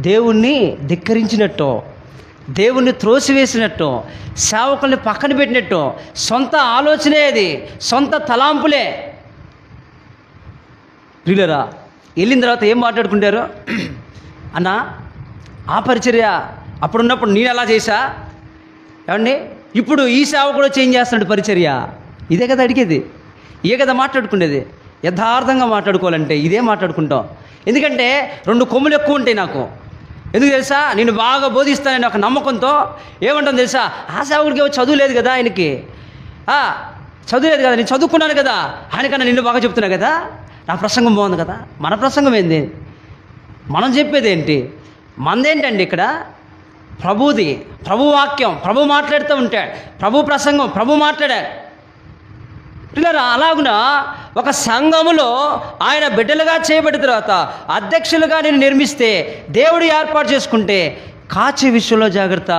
దేవుణ్ణి ధిక్కరించినట్టు, దేవుణ్ణి త్రోసివేసినట్టు, సేవకుల్ని పక్కన పెట్టినట్టు, సొంత ఆలోచనే అది, సొంత తలాంపులే. ప్రియులరా, వెళ్ళిన తర్వాత ఏం మాట్లాడుకుంటారు? అన్న ఆ పరిచర్య అప్పుడున్నప్పుడు నేను అలా చేశా, ఏమండి ఇప్పుడు ఈ సేవకుడు చేంజ్ చేస్తున్నాడు పరిచర్య. ఇదే కదా అడిగేది, ఇదే కదా మాట్లాడుకునేది. యథార్థంగా మాట్లాడుకోవాలంటే ఇదే మాట్లాడుకుంటాం. ఎందుకంటే 2 కొమ్ములు ఎక్కువ ఉంటాయి నాకు. ఎందుకు తెలుసా? నేను బాగా బోధిస్తానని ఒక నమ్మకంతో ఏమంటాను తెలుసా? ఆ సేవకుడికి చదువు లేదు కదా, ఆయనకి చదువు లేదు కదా, నేను చదువుకున్నాను కదా, ఆయనకన్నా నిన్ను బాగా చెప్తున్నా కదా, నా ప్రసంగం బాగుంది కదా. మన ప్రసంగం ఏంది? మనం చెప్పేది ఏంటి? మనదేంటండి ఇక్కడ? ప్రభుది, ప్రభు వాక్యం, ప్రభు మాట్లాడుతూ ఉంటాడు, ప్రభు ప్రసంగం, ప్రభు మాట్లాడాడు. పిల్లరా, అలాగున ఒక సంఘములో ఆయన బిడ్డలుగా చేయబడిన తర్వాత అధ్యక్షులుగా నేను నిర్మిస్తే, దేవుడు ఏర్పాటు చేసుకుంటే కాచే విషయంలో జాగ్రత్త,